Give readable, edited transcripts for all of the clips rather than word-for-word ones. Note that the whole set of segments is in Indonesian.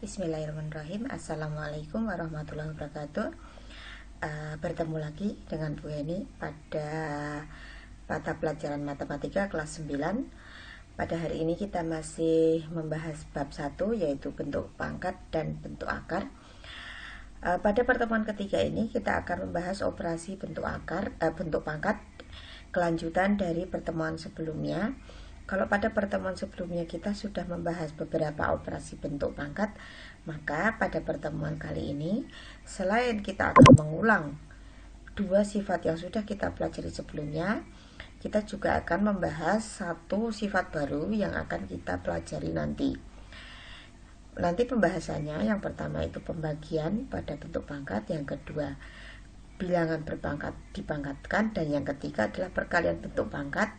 Bismillahirrahmanirrahim. Assalamualaikum warahmatullahi wabarakatuh. Bertemu lagi dengan Bu Heni pada mata pelajaran matematika kelas 9. Pada hari ini kita masih membahas bab 1, yaitu bentuk pangkat dan bentuk akar. Pada pertemuan ketiga ini kita akan membahas operasi bentuk pangkat, kelanjutan dari pertemuan sebelumnya. Kalau pada pertemuan sebelumnya kita sudah membahas beberapa operasi bentuk pangkat, maka pada pertemuan kali ini selain kita akan mengulang dua sifat yang sudah kita pelajari sebelumnya, kita juga akan membahas satu sifat baru yang akan kita pelajari nanti. Nanti pembahasannya yang pertama itu pembagian pada bentuk pangkat, yang kedua bilangan berpangkat dipangkatkan, dan yang ketiga adalah perkalian bentuk pangkat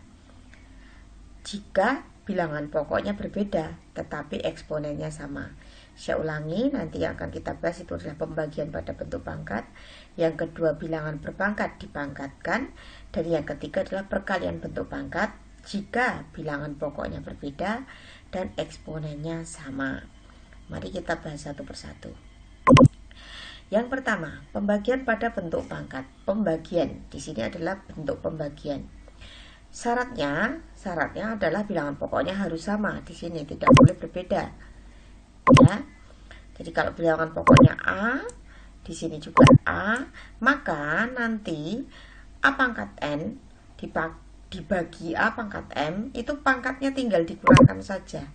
jika bilangan pokoknya berbeda tetapi eksponennya sama. Saya ulangi, nanti yang akan kita bahas itu adalah pembagian pada bentuk pangkat, yang kedua bilangan berpangkat dipangkatkan, dan yang ketiga adalah perkalian bentuk pangkat jika bilangan pokoknya berbeda dan eksponennya sama. Mari kita bahas satu persatu. Yang pertama, pembagian pada bentuk pangkat. Pembagian di sini adalah bentuk pembagian. Syaratnya adalah bilangan pokoknya harus sama. Di sini tidak boleh berbeda. Ya. Jadi kalau bilangan pokoknya A, di sini juga A, maka nanti A pangkat N dibagi A pangkat M, itu pangkatnya tinggal dikurangkan saja.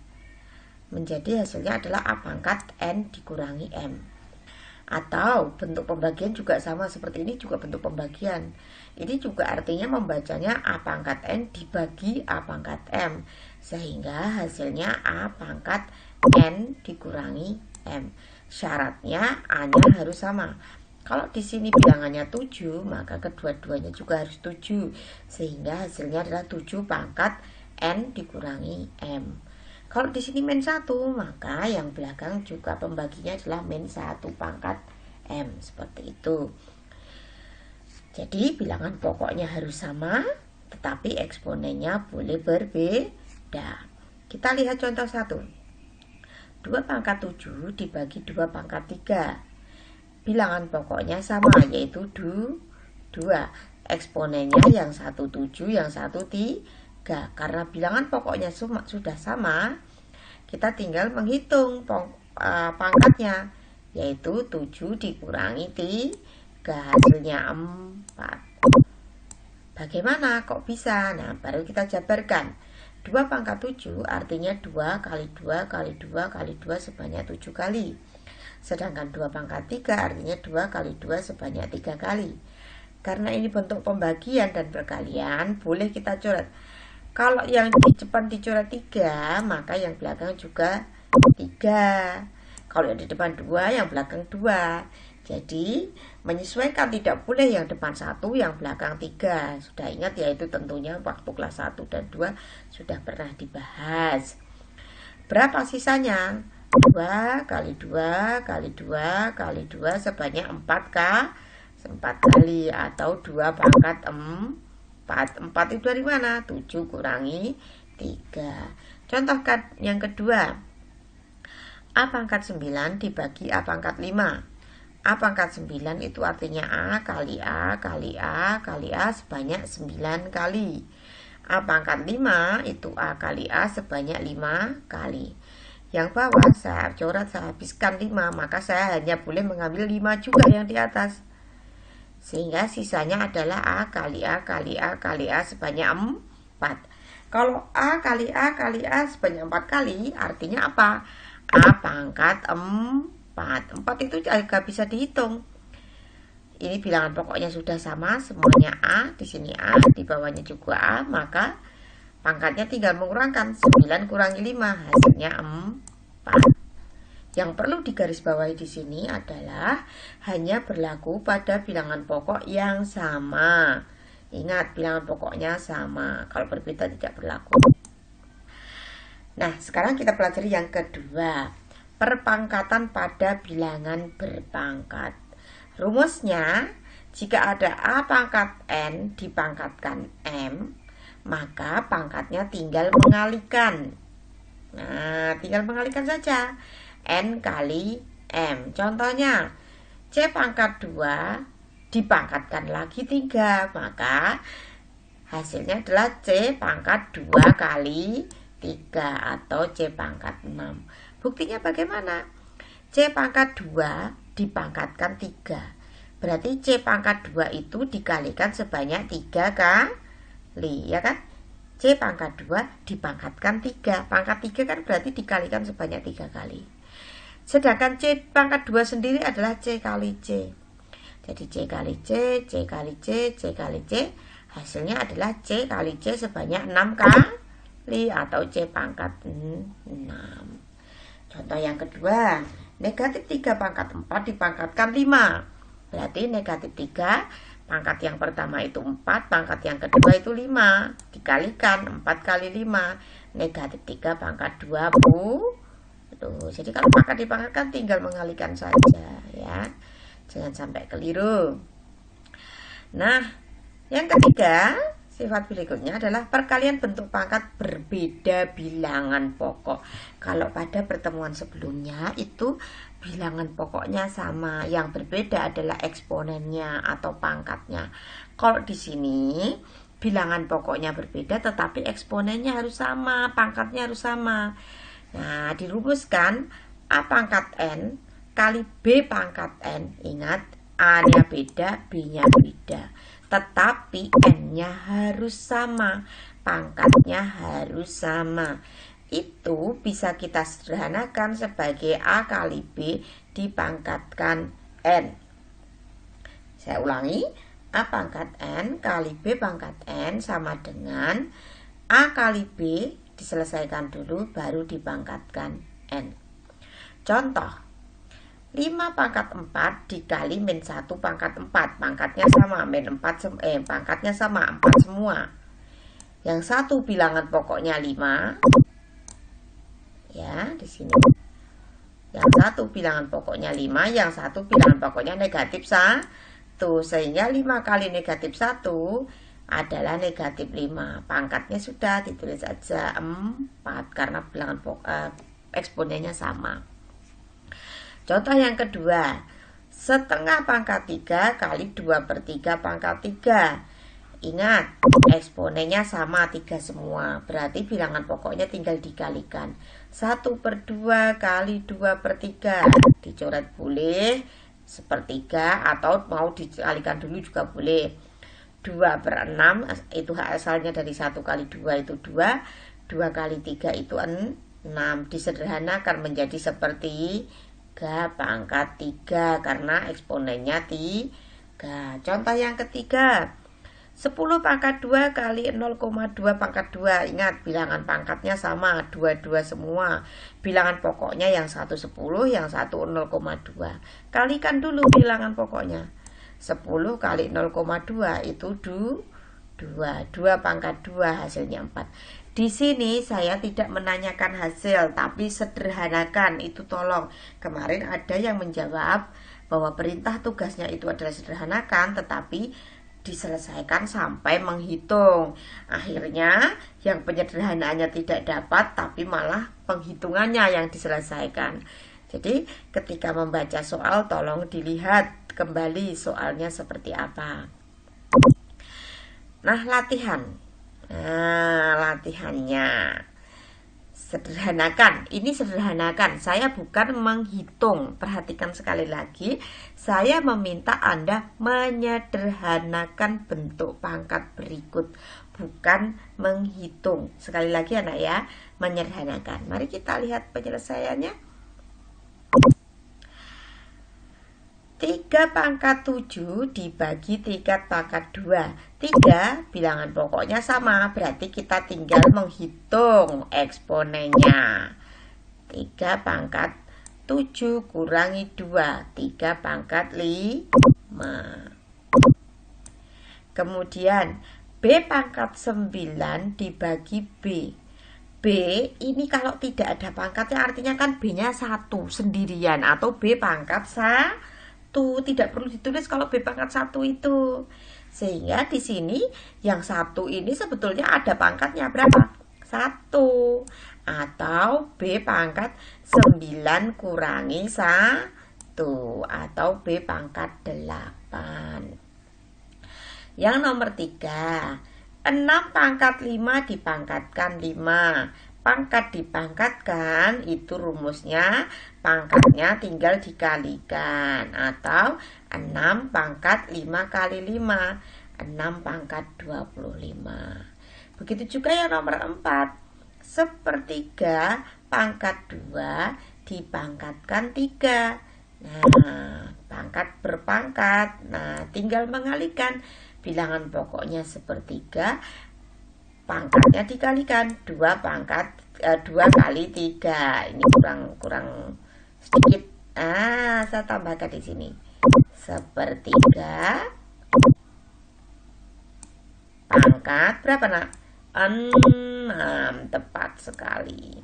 Menjadi hasilnya adalah A pangkat N dikurangi M. Atau bentuk pembagian juga sama seperti ini, juga bentuk pembagian. Ini juga artinya membacanya A pangkat N dibagi A pangkat M, sehingga hasilnya A pangkat N dikurangi M. Syaratnya A-nya harus sama. Kalau di sini bilangannya 7, maka kedua-duanya juga harus 7, sehingga hasilnya adalah 7 pangkat N dikurangi M. Kalau di sini min 1, maka yang belakang juga pembaginya adalah min 1 pangkat M, seperti itu. Jadi bilangan pokoknya harus sama, tetapi eksponennya boleh berbeda. Kita lihat contoh 1. 2 pangkat 7 dibagi 2 pangkat 3. Bilangan pokoknya sama, yaitu 2. Eksponennya yang 1 7, yang 1 3. Karena bilangan pokoknya sudah sama, kita tinggal menghitung pangkatnya, yaitu 7 dikurangi 3, hasilnya 4. Bagaimana kok bisa? Nah, baru kita jabarkan. 2 pangkat 7 artinya 2 kali 2 kali 2 kali 2 sebanyak 7 kali. Sedangkan 2 pangkat 3 artinya 2 kali 2 sebanyak 3 kali. Karena ini bentuk pembagian dan perkalian, boleh kita coret. Kalau yang di depan dicoret 3, maka yang belakang juga 3. Kalau yang di depan 2, yang belakang 2. Jadi menyesuaikan, tidak boleh yang depan 1, yang belakang 3. Sudah ingat ya, itu tentunya waktu kelas 1 dan 2 sudah pernah dibahas. Berapa sisanya? 2 kali 2 kali 2 kali 2 sebanyak 4 kali, atau 2 pangkat 4 itu dari mana? 7 kurangi 3. Contoh yang kedua, A pangkat 9 dibagi A pangkat 5. A pangkat 9 itu artinya A kali A kali A kali A sebanyak 9 kali. A pangkat 5 itu A kali A sebanyak 5 kali. Yang bawah saya coret, saya habiskan 5, maka saya hanya boleh mengambil 5 juga yang di atas. Sehingga sisanya adalah A kali A kali A kali A sebanyak 4. Kalau A kali A kali A sebanyak 4 kali, artinya apa? A pangkat 4. 4 itu agak bisa dihitung. Ini bilangan pokoknya sudah sama, semuanya A, di sini A, di bawahnya juga A, maka pangkatnya tinggal mengurangkan 9 kurangi 5, hasilnya 4. Yang perlu digarisbawahi di sini adalah hanya berlaku pada bilangan pokok yang sama. Ingat, bilangan pokoknya sama. Kalau berbeda tidak berlaku. Nah, sekarang kita pelajari yang kedua, perpangkatan pada bilangan berpangkat. Rumusnya, jika ada A pangkat N dipangkatkan M, maka pangkatnya tinggal mengalikan. Nah, tinggal mengalihkan saja. N kali M. Contohnya, C pangkat 2 dipangkatkan lagi 3, maka hasilnya adalah C pangkat 2 kali 3 atau C pangkat 6. Buktinya bagaimana? C pangkat 2 dipangkatkan 3. Berarti C pangkat 2 itu dikalikan sebanyak 3 kali, ya kan? C pangkat 2 dipangkatkan 3. Pangkat 3 kan berarti dikalikan sebanyak 3 kali. Sedangkan C pangkat 2 sendiri adalah C kali C. Jadi C kali C, C kali C, C kali C. Hasilnya adalah C kali C sebanyak 6 kali atau C pangkat 6. Contoh yang kedua, negatif 3 pangkat 4 dipangkatkan 5. Berarti negatif 3, pangkat yang pertama itu 4, pangkat yang kedua itu 5. Dikalikan 4 kali 5, negatif 3 pangkat 20. Jadi kalau pangkat dipangkatkan tinggal mengalikan saja ya. Jangan sampai keliru. Nah, yang ketiga, sifat berikutnya adalah perkalian bentuk pangkat berbeda bilangan pokok. Kalau pada pertemuan sebelumnya itu bilangan pokoknya sama, yang berbeda adalah eksponennya atau pangkatnya. Kalau di sini bilangan pokoknya berbeda tetapi eksponennya harus sama, pangkatnya harus sama. Nah, dirumuskan A pangkat N kali B pangkat N. Ingat, A-nya beda, B-nya beda. Tetapi N-nya harus sama, pangkatnya harus sama. Itu bisa kita sederhanakan sebagai A kali B dipangkatkan N. Saya ulangi, A pangkat N kali B pangkat N sama dengan A kali B diselesaikan dulu baru dipangkatkan N. Contoh, 5 pangkat 4 dikali min 1 pangkat 4. Pangkatnya sama, min 4 pangkatnya sama, 4 semua. Yang satu bilangan pokoknya 5. Ya, di sini. Yang satu bilangan pokoknya 5, yang satu bilangan pokoknya negatif 1. Sehingga 5 kali negatif 1 adalah negatif 5. Pangkatnya sudah ditulis saja 4 karena bilangan eksponennya sama. Contoh yang kedua, setengah pangkat 3 kali 2/3 pangkat 3. Ingat, eksponennya sama 3 semua. Berarti bilangan pokoknya tinggal dikalikan. 1/2 kali 2/3. Dicoret boleh, sepertiga atau mau dikalikan dulu juga boleh. 2/6 itu asalnya dari 1 kali 2 itu 2. 2 kali 3 itu 6. Disederhanakan menjadi seperti 3 pangkat 3 karena eksponennya 3. Contoh yang ketiga, 10 pangkat 2 kali 0,2 pangkat 2. Ingat, bilangan pangkatnya sama, 2 semua. Bilangan pokoknya yang satu 10, yang satu 0,2. Kalikan dulu bilangan pokoknya. 10 kali 0,2 itu 2. 2 pangkat 2 hasilnya 4. Di sini saya tidak menanyakan hasil, tapi sederhanakan, itu tolong. Kemarin ada yang menjawab bahwa perintah tugasnya itu adalah sederhanakan, tetapi diselesaikan sampai menghitung. Akhirnya yang penyederhanaannya tidak dapat, tapi malah penghitungannya yang diselesaikan. Jadi ketika membaca soal tolong dilihat kembali soalnya seperti apa. Nah, latihan. Latihannya sederhanakan. Ini sederhanakan. Saya bukan menghitung. Perhatikan sekali lagi. Saya meminta Anda menyederhanakan bentuk pangkat berikut, bukan menghitung. Sekali lagi anak ya, menyederhanakan. Mari kita lihat penyelesaiannya. 3 pangkat 7 dibagi 3 pangkat 2. 3 bilangan pokoknya sama, berarti kita tinggal menghitung eksponennya. 3 pangkat 7 kurangi 2, 3 pangkat 5. Kemudian B pangkat 9 dibagi B. B ini kalau tidak ada pangkatnya artinya kan B-nya 1 sendirian atau B pangkat 1. Tidak perlu ditulis kalau B pangkat 1 itu. Sehingga di sini yang 1 ini sebetulnya ada pangkatnya berapa? 1. atau B pangkat 9 kurangi 1 atau B pangkat 8. Yang nomor 3, 6 pangkat 5 dipangkatkan 5. Pangkat dipangkatkan itu rumusnya pangkatnya tinggal dikalikan, atau 6 pangkat 5 kali 5, 6 pangkat 25. Begitu juga yang nomor 4, sepertiga pangkat 2 dipangkatkan 3. Nah, pangkat berpangkat. Nah, tinggal mengalihkan. Bilangan pokoknya sepertiga, pangkatnya dikalikan 2 kali 3. Ini kurang sedikit. Saya tambahkan di sini. Sepertiga pangkat berapa, Nak? 6. Tepat sekali.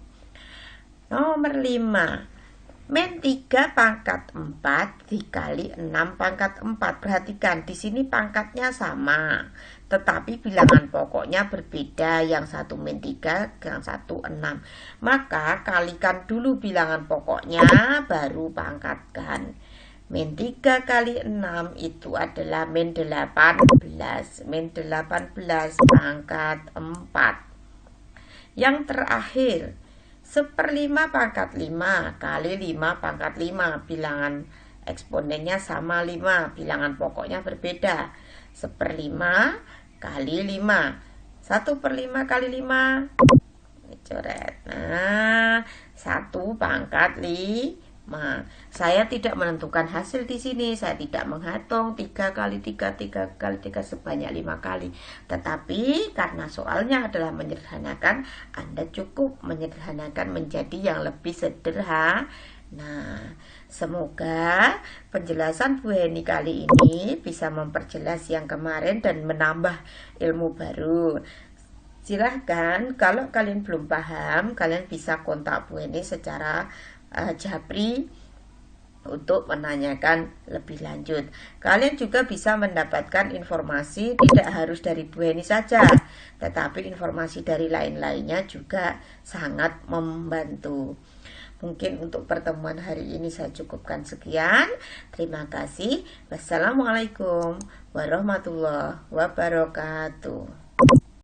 Nomor 5, min 3 pangkat 4 dikali 6 pangkat 4. Perhatikan, di sini pangkatnya sama, tetapi bilangan pokoknya berbeda. Yang satu min 3, yang satu 6. Maka kalikan dulu bilangan pokoknya, baru pangkatkan. Min 3 kali 6 itu adalah min 18. Min 18 pangkat 4. Yang terakhir, 1/5 pangkat 5 kali 5 pangkat 5. Bilangan eksponennya sama 5, bilangan pokoknya berbeda. 1/5 kali 5. 1/5 kali 5. Ini coret. Nah, 1 pangkat 5. Saya tidak menentukan hasil di sini. Saya tidak menghitung 3 kali 3, 3 kali 3 sebanyak 5 kali. Tetapi karena soalnya adalah menyederhanakan, Anda cukup menyederhanakan menjadi yang lebih sederhana. Nah, semoga penjelasan Bu Heni kali ini bisa memperjelas yang kemarin dan menambah ilmu baru. Silahkan, kalau kalian belum paham, kalian bisa kontak Bu Heni secara japri untuk menanyakan lebih lanjut. Kalian juga bisa mendapatkan informasi tidak harus dari Bu Heni saja, tetapi informasi dari lain-lainnya juga sangat membantu. Mungkin untuk pertemuan hari ini saya cukupkan sekian. Terima kasih. Wassalamualaikum warahmatullahi wabarakatuh.